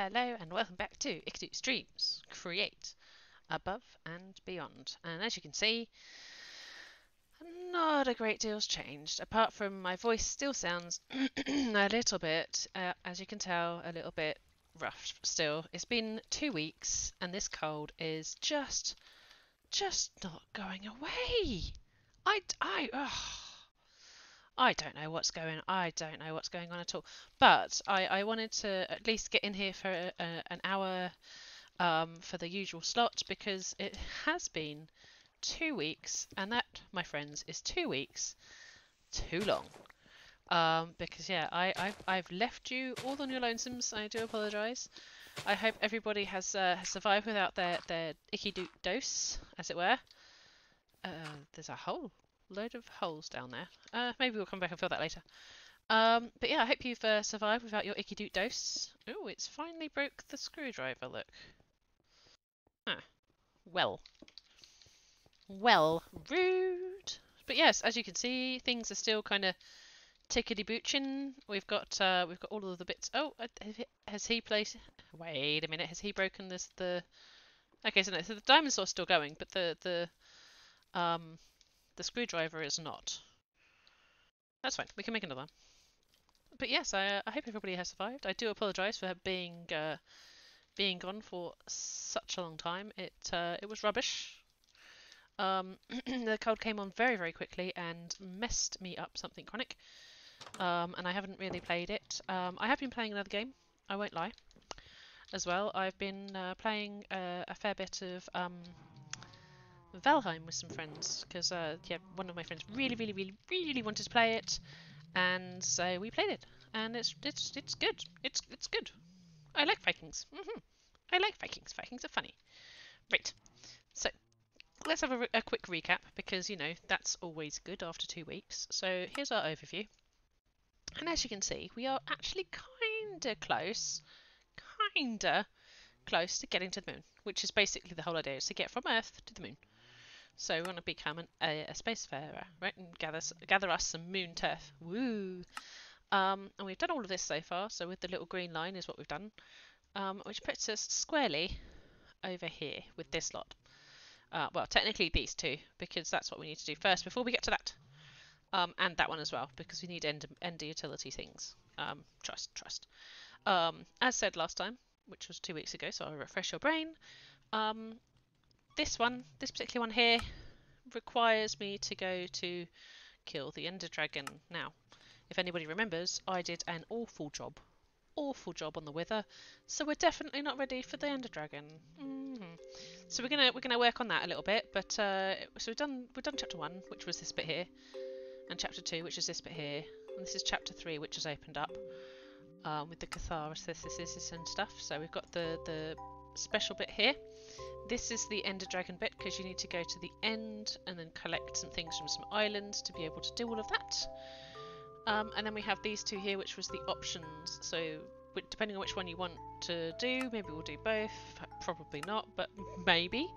Hello and welcome back to Ickatoo Streams, Create, Above and Beyond. And as you can see, not a great deal's changed, apart from my voice still sounds a little bit, as you can tell, a little bit rough still. It's been 2 weeks and this cold is just not going away. I don't know what's going. I don't know what's going on at all. But I wanted to at least get in here for an hour for the usual slot because it has been 2 weeks, and that, my friends, is 2 weeks too long. Because yeah, I've left you all on your lonesomes. I do apologise. I hope everybody has survived without their icky dose, as it were. There's a whole load of holes down there. Maybe we'll come back and fill that later. But yeah, I hope you've survived without your icky dose. Oh, it's finally broke the screwdriver, look. Huh. Well, rude. But yes, as you can see, things are still kind of tickety-boochin. We've got all of the bits. Oh, has he placed? Wait a minute, has he broken this? Okay, so no, so the diamond saw's still going, but the screwdriver is not. That's fine. We can make another one. But yes, I hope everybody has survived. I do apologise for being gone for such a long time. It was rubbish. The cold came on very quickly and messed me up something chronic. And I haven't really played it. I have been playing another game. I won't lie. As well, I've been playing a fair bit of Valheim with some friends because yeah, one of my friends really wanted to play it, and so we played it, and it's good. It's good. I like Vikings. I like Vikings. Vikings are funny. Right. So let's have a quick recap because you know that's always good after 2 weeks. So here's our overview, and as you can see, we are actually kinda close to getting to the moon, which is basically the whole idea: is to get from Earth to the moon. So we want to become a spacefarer, right, and gather us some moon turf. Woo! And we've done all of this so far. So with the little green line is what we've done, which puts us squarely over here with this lot. Well, technically these two, because that's what we need to do first before we get to that. And that one as well, because we need end utility things. Trust. As said last time, which was 2 weeks ago, so I'll refresh your brain. This particular one here, requires me to go to kill the Ender Dragon. Now, if anybody remembers, I did an awful job on the Wither, so we're definitely not ready for the Ender Dragon. So we're gonna work on that a little bit. But so we've done chapter 1, which was this bit here, and chapter 2, which is this bit here, and this is chapter 3, which has opened up with the catharsis and stuff. So we've got the special bit here. This is the Ender Dragon bit because you need to go to the end and then collect some things from some islands to be able to do all of that. And then we have these two here, which was the options. So depending on which one you want to do, maybe we'll do both. Probably not, but maybe.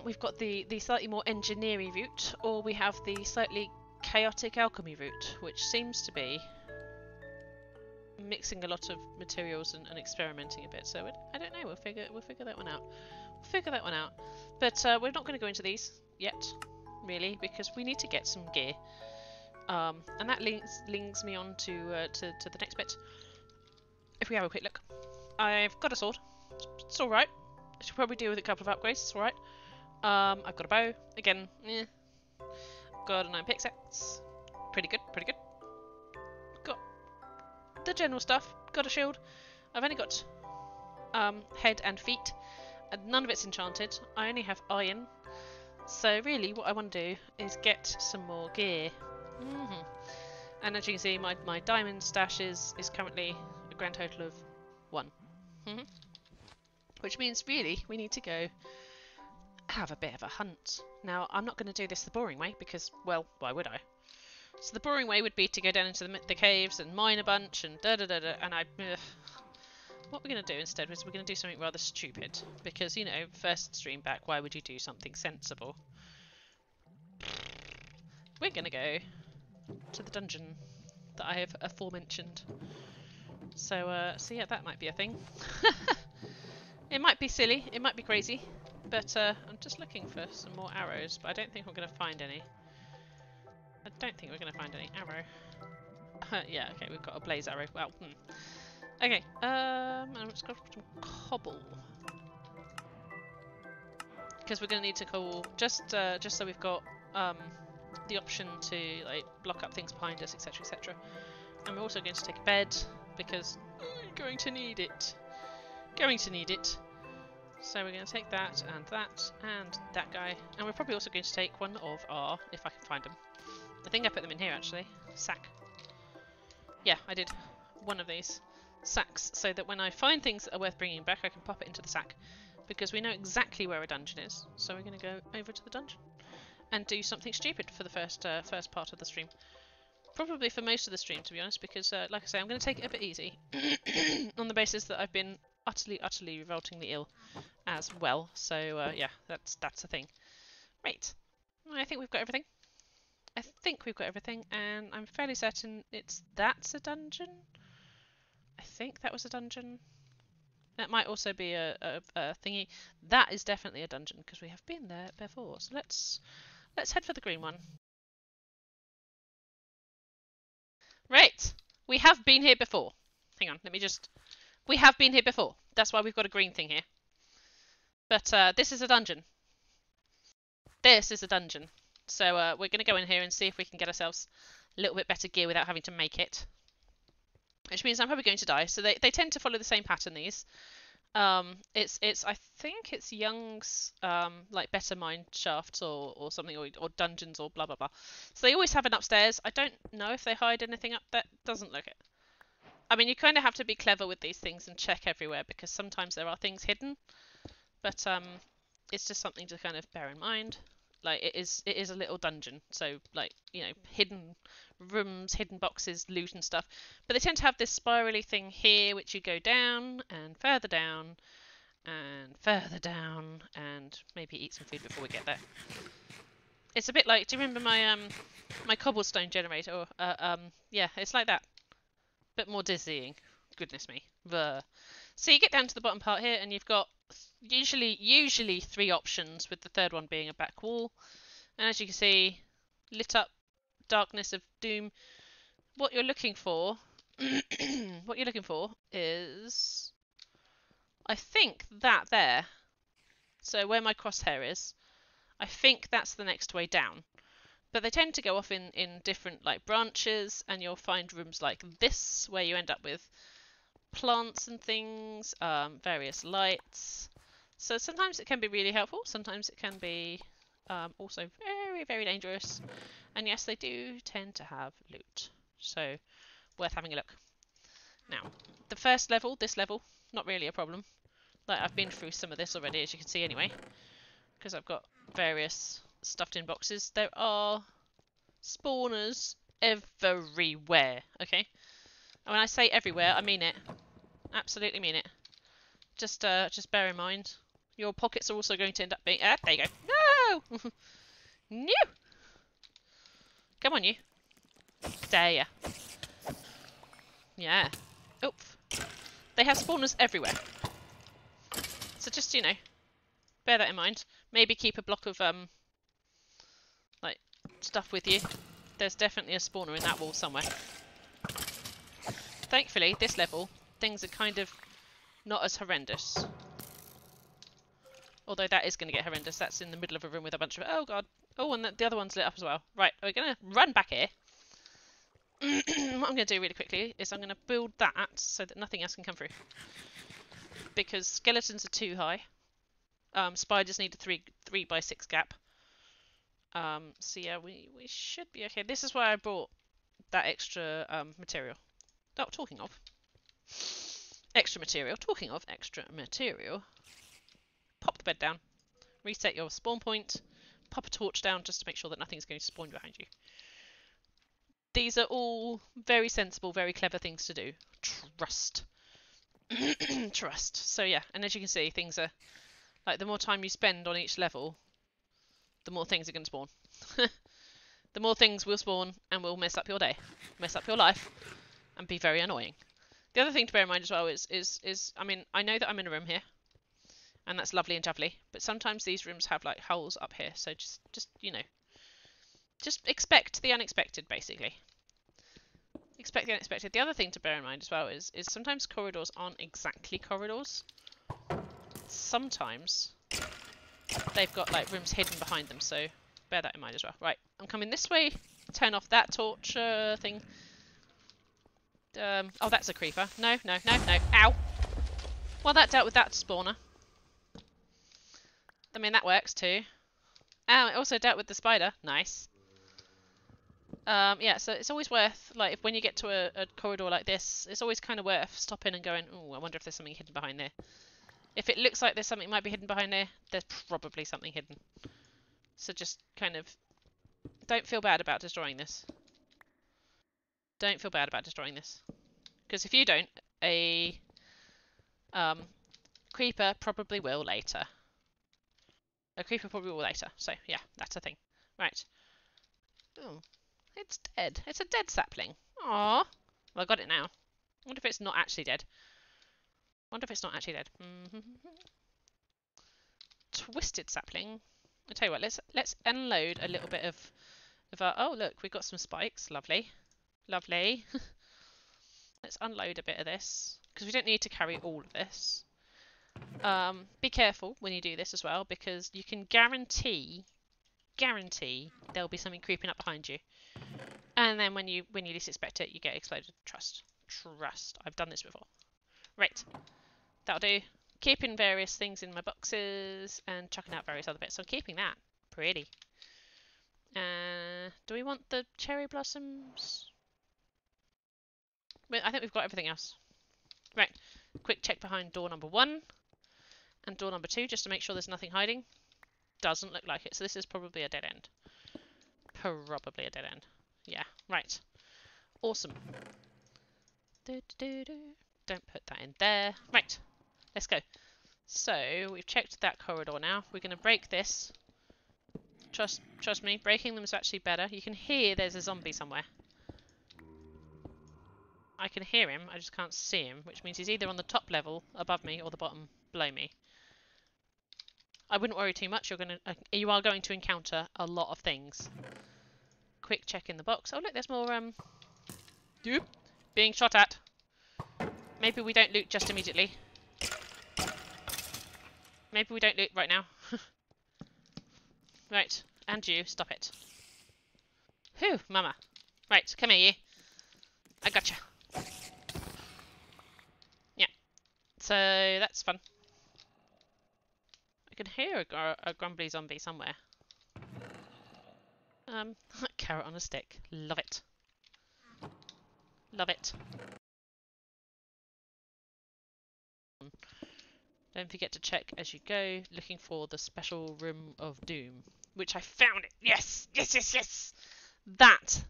We've got the slightly more engineering route, or we have the slightly chaotic alchemy route, which seems to be mixing a lot of materials and experimenting a bit. So I don't know. We'll figure that one out. But we're not going to go into these yet, really, because we need to get some gear. And that links me on to the next bit. If we have a quick look, I've got a sword. It's all right. I should probably do with a couple of upgrades. It's all right. I've got a bow again. Got an iron pickaxe. Pretty good. Got the general stuff. Got a shield. I've only got head and feet, and none of it's enchanted. I only have iron. So really, what I want to do is get some more gear. And as you can see, my diamond stash is currently a grand total of 1. Which means really we need to go have a bit of a hunt. Now I'm not going to do this the boring way because, well, why would I? So the boring way would be to go down into the caves and mine a bunch and and what we're going to do instead is we're going to do something rather stupid because, you know, first stream back, why would you do something sensible? We're going to go to the dungeon that I have aforementioned. So yeah, that might be a thing. It might be silly, it might be crazy, but I'm just looking for some more arrows, but I don't think we're going to find any. I don't think we're going to find any arrow. Yeah, okay, we've got a blaze arrow. Well, Okay, I'm just going to cobble. Because we're going to need to cobble, just so we've got the option to like block up things behind us, etc, etc. And we're also going to take a bed, because we're going to need it. Going to need it. So we're going to take that, and that guy. And we're probably also going to take one of our, if I can find them. I think I put them in here actually. Sack. Yeah, I did. One of these sacks, so that when I find things that are worth bringing back, I can pop it into the sack. Because we know exactly where a dungeon is. So we're going to go over to the dungeon. And do something stupid for the first part of the stream. Probably for most of the stream, to be honest, because, like I say, I'm going to take it a bit easy. On the basis that I've been utterly, revoltingly ill as well. So, yeah, that's a thing. Right. I think we've got everything. And I'm fairly certain that's a dungeon. I think that was a dungeon. That might also be a thingy. That is definitely a dungeon, because we have been there before. So let's head for the green one. Right. We have been here before. Hang on, we have been here before. That's why we've got a green thing here. But this is a dungeon. This is a dungeon. So we're going to go in here and see if we can get ourselves a little bit better gear without having to make it. Which means I'm probably going to die. So they tend to follow the same pattern, these. It's I think it's Young's like better mine shafts or something, or dungeons or blah blah blah. So they always have an upstairs. I don't know if they hide anything up there. Doesn't look it. I mean, you kind of have to be clever with these things and check everywhere, because sometimes there are things hidden. But it's just something to kind of bear in mind. Like it is a little dungeon, so like, you know, hidden rooms, hidden boxes, loot and stuff. But they tend to have this spirally thing here, which you go down and further down and further down, and maybe eat some food before we get there. It's a bit like, do you remember my my cobblestone generator? Yeah, it's like that, but more dizzying. Goodness me. Bleh. So you get down to the bottom part here, and you've got usually 3 options, with the third one being a back wall. And as you can see, lit up darkness of doom. What you're looking for, is, I think, that there. So where my crosshair is, I think that's the next way down. But they tend to go off in different like branches, and you'll find rooms like this where you end up with plants and things, various lights. So sometimes it can be really helpful, sometimes it can be also very, very dangerous. And yes, they do tend to have loot, so worth having a look. Now, the first level, this level, not really a problem. Like, I've been through some of this already, as you can see anyway, because I've got various stuffed in boxes. There are spawners everywhere, okay? And when I say everywhere, I mean it. Absolutely mean it. Just bear in mind, your pockets are also going to end up being... there you go. No! No! Come on, you. There ya. Yeah. Oof. They have spawners everywhere. So just, you know, bear that in mind. Maybe keep a block of, like, stuff with you. There's definitely a spawner in that wall somewhere. Thankfully, this level, things are kind of not as horrendous. Although that is going to get horrendous. That's in the middle of a room with a bunch of... Oh, God. Oh, and the other one's lit up as well. Right, we're going to run back here. What I'm going to do really quickly is I'm going to build that so that nothing else can come through. Because skeletons are too high. Spiders need a 3 by 6 gap. So yeah, we should be okay. This is why I brought that extra material. Oh, talking of extra material. Pop the bed down. Reset your spawn point. Pop a torch down just to make sure that nothing's going to spawn behind you. These are all very sensible, very clever things to do. Trust. Trust. So yeah, and as you can see, things are... Like, the more time you spend on each level, the more things are going to spawn. The more things will spawn and will mess up your day. Mess up your life. And be very annoying. The other thing to bear in mind as well is I mean, I know that I'm in a room here, and that's lovely and jubbly, but sometimes these rooms have like holes up here, so just you know, just expect the unexpected, basically. Expect the unexpected. The other thing to bear in mind as well is sometimes corridors aren't exactly corridors. Sometimes they've got like rooms hidden behind them, so bear that in mind as well. Right, I'm coming this way. Turn off that torch thing. Oh, that's a creeper. No, no, no, no. Ow! Well, that dealt with that spawner. I mean, that works too. Oh, it also dealt with the spider. Nice. Yeah, so it's always worth, like, if when you get to a corridor like this, it's always kind of worth stopping and going, oh, I wonder if there's something hidden behind there. If it looks like there's something might be hidden behind there, there's probably something hidden. So just kind of, don't feel bad about destroying this. Don't feel bad about destroying this. Because if you don't, a creeper probably will later. A creeper probably will later. So, yeah, that's a thing. Right. Oh, it's dead. It's a dead sapling. Aww. Well, I got it now. I wonder if it's not actually dead. Wonder if it's not actually dead. Twisted sapling. I'll tell you what, let's unload a little bit of our... Oh, look, we've got some spikes. Lovely. Lovely. Let's unload a bit of this, because we don't need to carry all of this. Be careful when you do this as well, because you can guarantee there'll be something creeping up behind you. And then when you least expect it, you get exploded. Trust. Trust. I've done this before. Right. That'll do. Keeping various things in my boxes and chucking out various other bits. So I'm keeping that. Pretty. Do we want the cherry blossoms? I think we've got everything else. Right. Quick check behind door number 1 and door number 2 just to make sure there's nothing hiding. Doesn't look like it. So this is probably a dead end. Probably a dead end. Yeah. Right. Awesome. Don't put that in there. Right. Let's go. So, we've checked that corridor now. We're going to break this. Trust me, breaking them is actually better. You can hear there's a zombie somewhere. I can hear him, I just can't see him, which means he's either on the top level above me or the bottom below me. I wouldn't worry too much. You are going to encounter a lot of things. Quick check in the box. Oh look, there's more being shot at. Maybe we don't loot just immediately. Maybe we don't loot right now. Right, and you, stop it. Whew, mama. Right, come here, you. I gotcha. Yeah. So, that's fun. I can hear a grumbly zombie somewhere. Carrot on a stick. Love it. Love it. Don't forget to check as you go, looking for the special room of doom. Which I found it! Yes! Yes, yes, yes! That,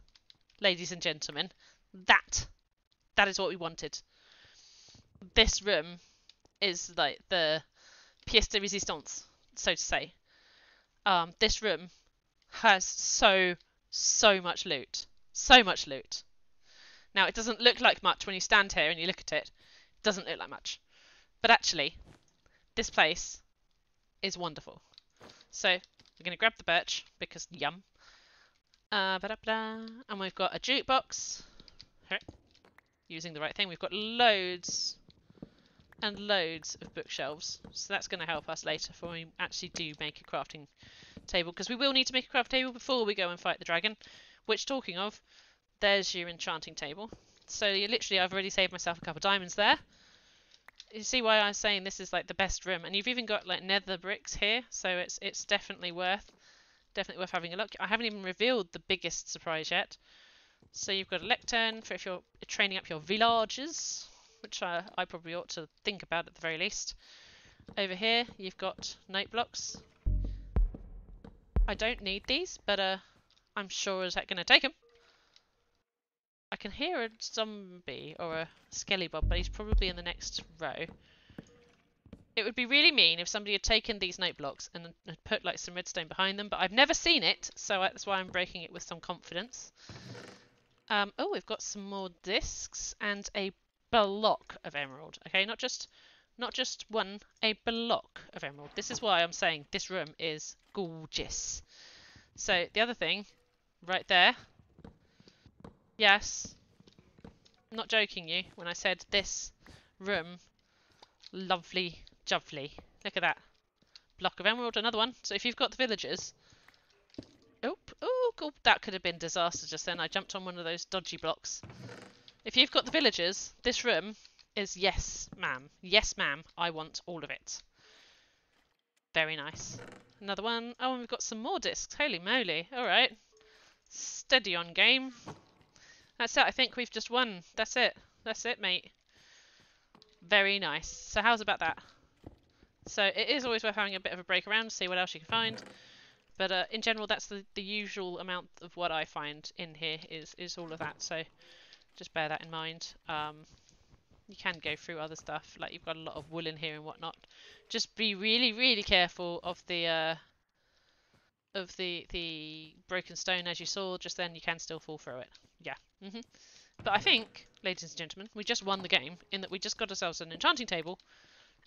ladies and gentlemen, that is what we wanted. This room is like the pièce de résistance, so to say. This room has so much loot. So much loot. Now, it doesn't look like much when you stand here and you look at it. It doesn't look like much. But actually, this place is wonderful. So, we're going to grab the birch, because yum. And we've got a jukebox. Using the right thing. We've got loads and loads of bookshelves. So that's going to help us later when we actually do make a crafting table. Because we will need to make a craft table before we go and fight the dragon. Which, talking of, there's your enchanting table. So literally, I've already saved myself a couple of diamonds there. You see why I was saying this is like the best room, and you've even got like nether bricks here, so it's definitely worth having a look. I haven't even revealed the biggest surprise yet. So you've got a lectern for if you're training up your villagers, which I probably ought to think about at the very least. Over here you've got note blocks. I don't need these, but I'm sure is that going to take them. I can hear a zombie or a skellybob, but he's probably in the next row. It would be really mean if somebody had taken these note blocks and had put like some redstone behind them, but I've never seen it, so that's why I'm breaking it with some confidence. Oh, we've got some more discs and a block of emerald. Okay, not just one, a block of emerald. This is why I'm saying this room is gorgeous. So the other thing, right there. Yes, I'm not joking you when I said this room, lovely, jovely. Look at that. Block of emerald, another one. So if you've got the villagers... Oh, cool. That could have been disaster just then. I jumped on one of those dodgy blocks. If you've got the villagers, this room is yes, ma'am. Yes, ma'am. I want all of it. Very nice. Another one. Oh, and we've got some more discs. Holy moly. Alright. Steady on, game. That's it. I think we've just won. That's it. That's it, mate. Very nice. So how's about that? So it is always worth having a bit of a break around to see what else you can find. But in general, that's the usual amount of what I find in here is all of that. So just bear that in mind. You can go through other stuff, like you've got a lot of wool in here and whatnot. Just be really, really careful of the broken stone, as you saw just then. You can still fall through it. Yeah. But I think, ladies and gentlemen, we just won the game in that we just got ourselves an enchanting table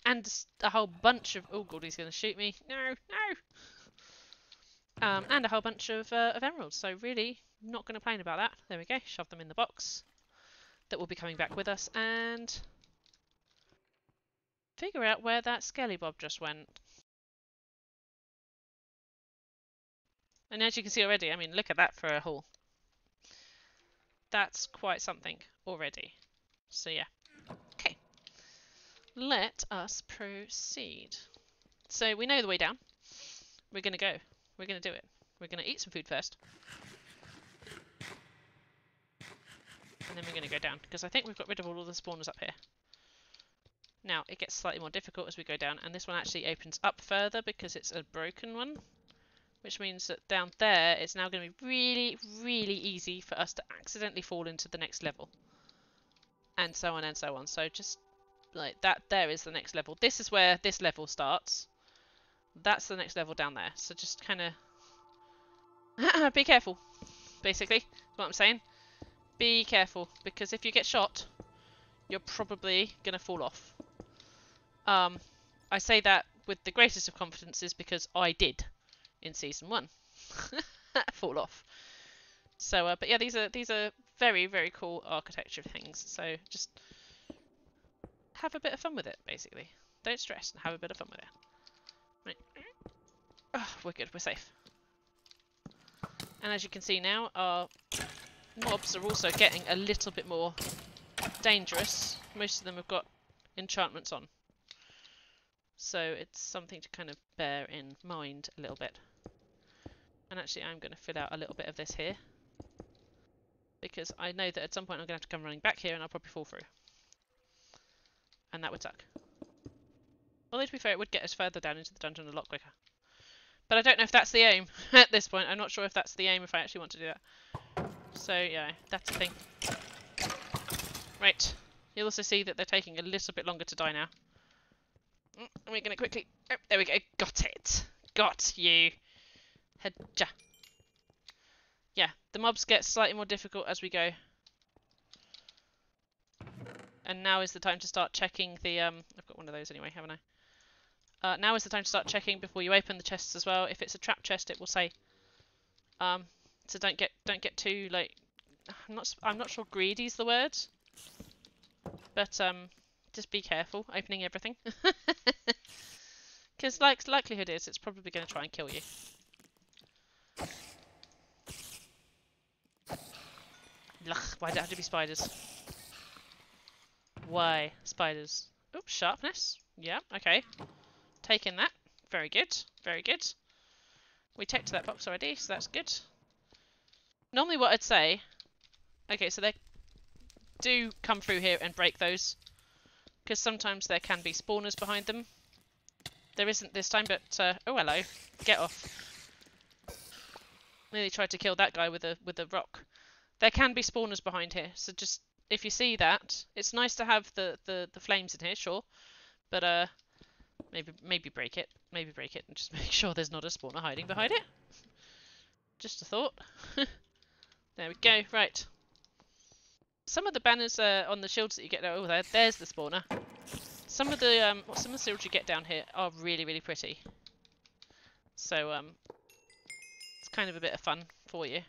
and a whole bunch of... Oh god, he's going to shoot me. No, no! And a whole bunch of emeralds. So really, not going to complain about that. There we go. Shove them in the box. That will be coming back with us. And figure out where that Skelly Bob just went. And as you can see already, I mean, look at that for a haul. That's quite something already. So yeah. Okay. Let us proceed. So we know the way down. We're going to go. We're going to do it. We're going to eat some food first. And then we're going to go down. Because I think we've got rid of all of the spawners up here. Now, it gets slightly more difficult as we go down. And this one actually opens up further because it's a broken one. Which means that down there, it's now going to be really, really easy for us to accidentally fall into the next level. And so on and so on. So just like that, there is the next level. This is where this level starts. That's the next level down there. So just kind of be careful, basically, is what I'm saying. Be careful, because if you get shot, you're probably going to fall off. I say that with the greatest of confidences because I did in Season 1. Fall off. So, but yeah, these are very, very cool architecture things. So just have a bit of fun with it, basically. Don't stress and have a bit of fun with it. Right. Oh, we're good, we're safe. And as you can see now, our mobs are also getting a little bit more dangerous. Most of them have got enchantments on. So it's something to kind of bear in mind a little bit. And actually I'm going to fill out a little bit of this here. Because I know that at some point I'm going to have to come running back here and I'll probably fall through. And that would suck. Although to be fair, it would get us further down into the dungeon a lot quicker. But I don't know if that's the aim at this point. I'm not sure if that's the aim, if I actually want to do that. So, yeah, that's the thing. Right. You'll also see that they're taking a little bit longer to die now. And we're going to quickly... Oh, there we go. Got it. Got you. Headja. Yeah, the mobs get slightly more difficult as we go. And now is the time to start checking the... I've got one of those anyway, haven't I? Now is the time to start checking before you open the chests as well. If it's a trap chest, it will say. So don't get too like. I'm not sure greedy's the word. But just be careful opening everything. Because likelihood is it's probably going to try and kill you. Ugh, why'd it have to be spiders? Why spiders? Oops, sharpness. Yeah, okay. Taking that. Very good. Very good. We checked that box already, so that's good. Normally what I'd say... Okay, so they do come through here and break those. Because sometimes there can be spawners behind them. There isn't this time, but... oh, hello. Get off. Nearly tried to kill that guy with a rock. There can be spawners behind here, so just... If you see that, it's nice to have the flames in here, sure. But, maybe break it. Maybe break it and just make sure there's not a spawner hiding behind it. Just a thought. There we go. Right. some of the banners on the shields that you get. Oh, there's the spawner. Some of the shields you get down here are really, really pretty. So it's kind of a bit of fun for you.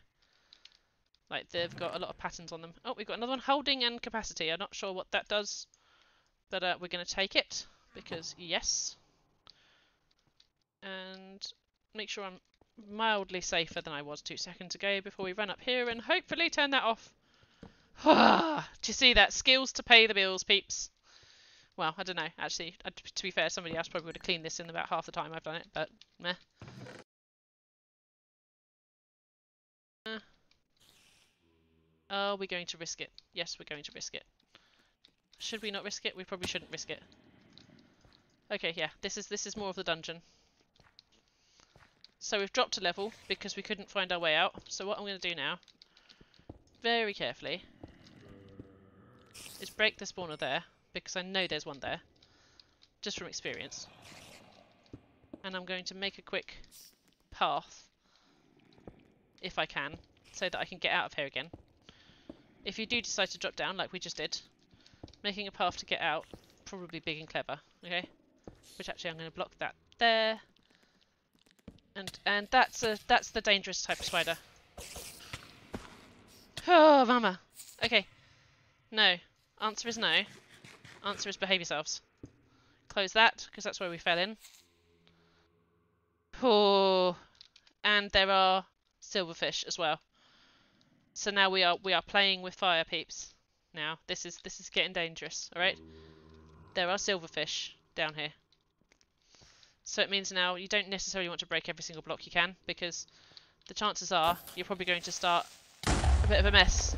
Like they've got a lot of patterns on them. Oh, we've got another one, holding and capacity. I'm not sure what that does, but we're going to take it because yes. And make sure I'm mildly safer than I was 2 seconds ago before we run up here and hopefully turn that off. Do you see that? Skills to pay the bills, peeps. Well, I don't know. Actually, to be fair, somebody else probably would have cleaned this in about half the time I've done it, but meh. Are we going to risk it? Yes, we're going to risk it. Should we not risk it? We probably shouldn't risk it. Okay, yeah, this is more of the dungeon. So we've dropped a level because we couldn't find our way out. So what I'm going to do now, very carefully, is break the spawner there, because I know there's one there, just from experience. And I'm going to make a quick path, if I can, so that I can get out of here again. If you do decide to drop down, like we just did, making a path to get out, probably big and clever, okay? Which actually I'm going to block that there. And that's the dangerous type of spider. Oh, mama. Okay. No. Answer is no. Answer is behave yourselves. Close that, because that's where we fell in. Oh, and there are silverfish as well. So now we are playing with fire, peeps. Now this is getting dangerous. All right. There are silverfish down here. So it means now you don't necessarily want to break every single block you can, because the chances are you're probably going to start a bit of a mess.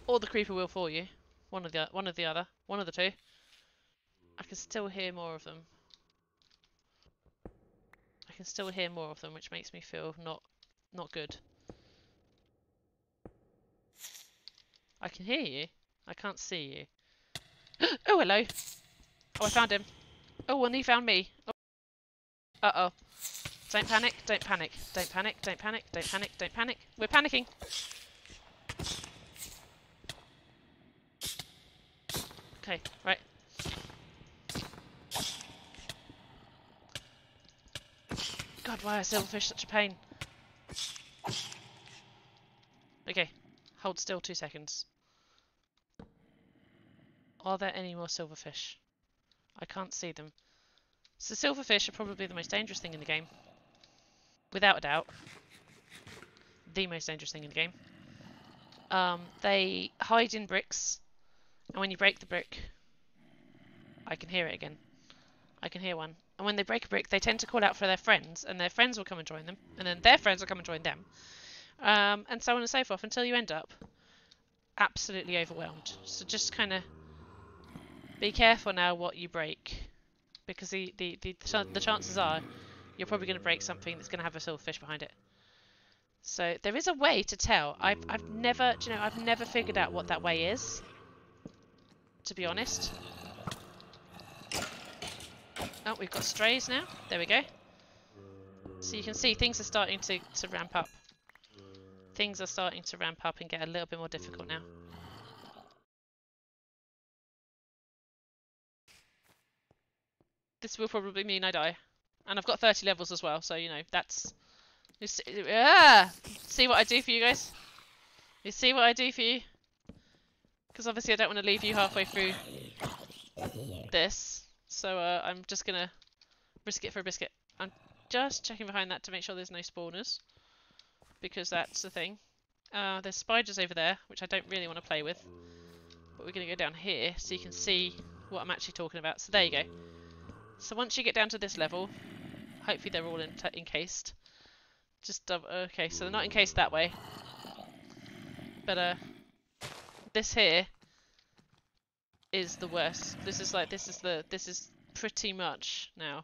Or the creeper will for you. One of the other. One of the two. I can still hear more of them. I can still hear more of them, which makes me feel not good. I can hear you. I can't see you. Oh, hello. Oh, I found him. Oh, and he found me. Oh. Uh-oh. Don't panic, don't panic, don't panic, don't panic, don't panic, don't panic. We're panicking. Okay, right. God, why are silverfish such a pain? Okay, hold still 2 seconds. Are there any more silverfish? I can't see them. So silverfish are probably the most dangerous thing in the game. Without a doubt. The most dangerous thing in the game. They hide in bricks, and when you break the brick, I can hear it again. I can hear one. And when they break a brick, they tend to call out for their friends, and their friends will come and join them, and then their friends will come and join them. And so on and so forth, until you end up absolutely overwhelmed. So just kind of be careful now what you break, because the chances are you're probably going to break something that's going to have a silverfish behind it. So there is a way to tell. I've never, you know, I've never figured out what that way is, to be honest. Oh, we've got strays now. There we go. So you can see things are starting to ramp up. Things are starting to ramp up and get a little bit more difficult now. This will probably mean I die. And I've got 30 levels as well, so, you know, that's... See what I do for you guys? You see what I do for you? Because obviously I don't want to leave you halfway through this. So I'm just going to risk it for a biscuit. I'm just checking behind that to make sure there's no spawners. Because that's the thing. There's spiders over there, which I don't really want to play with. But we're going to go down here so you can see what I'm actually talking about. So there you go. So once you get down to this level, hopefully they're all encased. Just okay, so they're not encased that way. But this here is the worst. This is pretty much now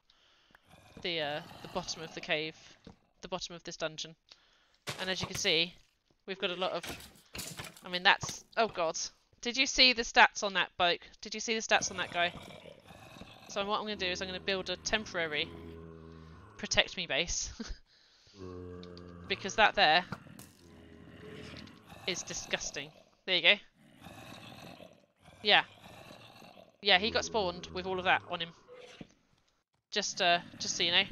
the bottom of the cave, the bottom of this dungeon. And as you can see, we've got a lot of... I mean, that's... Oh god. Did you see the stats on that bloke? Did you see the stats on that guy? So what I'm going to do is I'm going to build a temporary protect me base. Because that there is disgusting. There you go. Yeah. Yeah, he got spawned with all of that on him. Just so you know.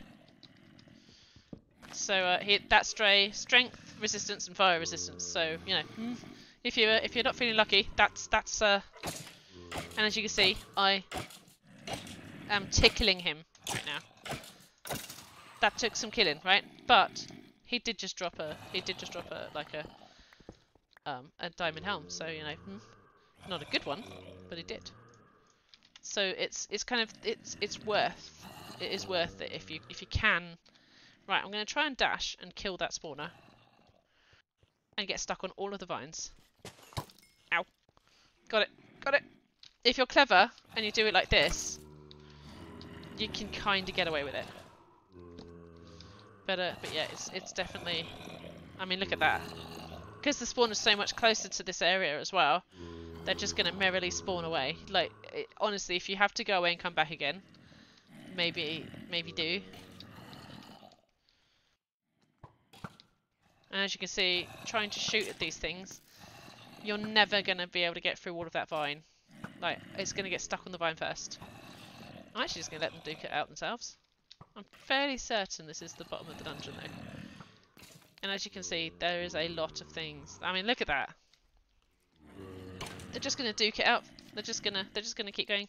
So that's strength, resistance, and fire resistance. So you know, if you're not feeling lucky, that's and as you can see, I am tickling him right now. That took some killing, right? But he did just drop a a diamond helm. So you know, not a good one, but he did. So it's kind of it is worth it if you can. Right, I'm going to try and dash and kill that spawner. And get stuck on all of the vines. Ow. Got it. Got it. If you're clever and you do it like this, you can kind of get away with it. But yeah, it's definitely... I mean, look at that. Because the spawn is so much closer to this area as well, they're just going to merrily spawn away. Like, honestly, if you have to go away and come back again, maybe do. And as you can see, trying to shoot at these things, you're never going to be able to get through all of that vine. Like, it's going to get stuck on the vine first. I'm actually just going to let them duke it out themselves. I'm fairly certain this is the bottom of the dungeon though. And as you can see, there is a lot of things. I mean, look at that. They're just going to duke it out. They're just going to keep going.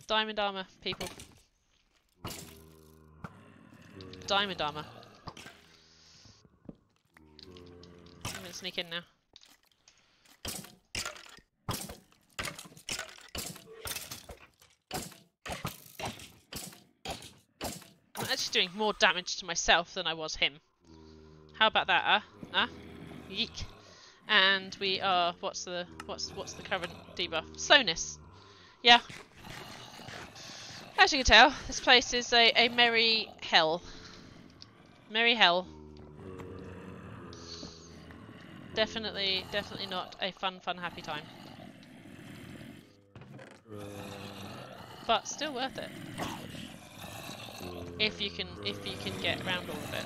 Diamond armor, people. Diamond armor. I'm going to sneak in now. I'm actually doing more damage to myself than I was him. How about that, Yeek. And we are what's the current debuff? Slowness. Yeah. As you can tell, this place is a merry hell. Merry hell. Definitely not a fun, happy time. But still worth it. If you can get around all of it.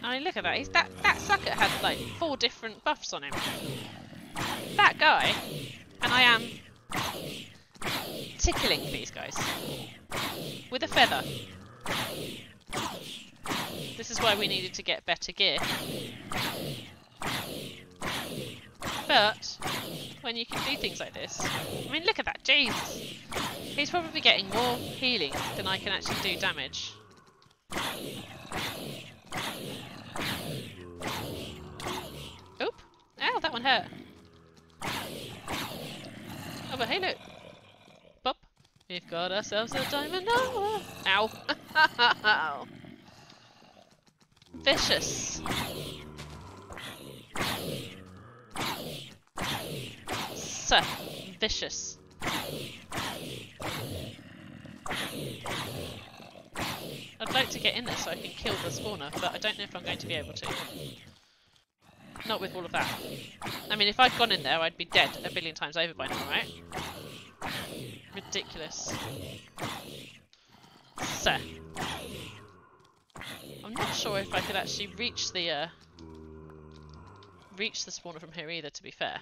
I mean, look at that. That sucker had like 4 different buffs on him. That guy, and I am tickling these guys with a feather. This is why we needed to get better gear. But when you can do things like this, I mean, look at that, Jesus! He's probably getting more healing than I can actually do damage. Oop! Ow, that one hurt. Oh, but hey, look! Bop! We've got ourselves a diamond armor! Ow! Ow! Vicious! So vicious. I'd like to get in there so I can kill the spawner, but I don't know if I'm going to be able to. Not with all of that. I mean, if I'd gone in there, I'd be dead a billion times over by now, right? Ridiculous. So. I'm not sure if I could actually reach the spawner from here either, to be fair.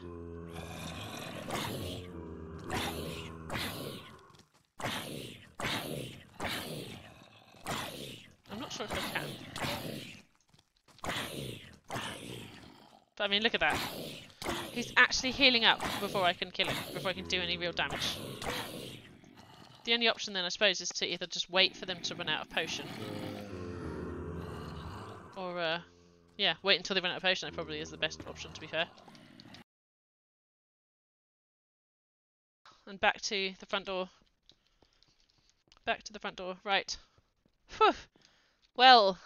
I'm not sure if I can. But I mean, look at that. He's actually healing up before I can kill him, before I can do any real damage. The only option then, I suppose, is to either just wait for them to run out of potion. Or, yeah, wait until they run out of potion. That probably is the best option, to be fair. And back to the front door. Back to the front door. Right. Whew. Well.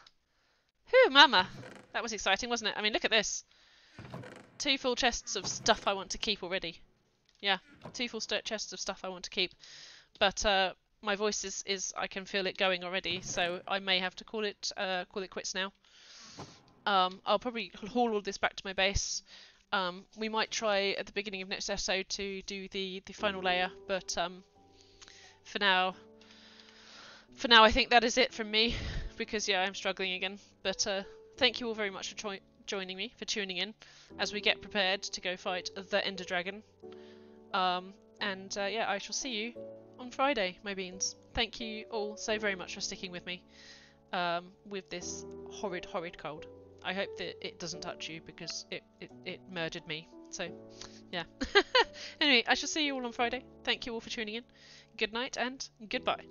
Whew, mama. That was exciting, wasn't it? I mean, look at this. 2 full chests of stuff I want to keep already. Yeah, 2 full chests of stuff I want to keep. But my voice is I can feel it going already, so I may have to call it quits now. I'll probably haul all this back to my base. We might try at the beginning of next episode to do the final layer, but for now I think that is it from me. because yeah, I'm struggling again. But thank you all very much for joining me, for tuning in, as we get prepared to go fight the Ender Dragon. Yeah, I shall see you on Friday, my beans. Thank you all so very much for sticking with me with this horrid cold. I hope that it doesn't touch you because it murdered me. So, yeah. Anyway, I shall see you all on Friday. Thank you all for tuning in. Good night and goodbye.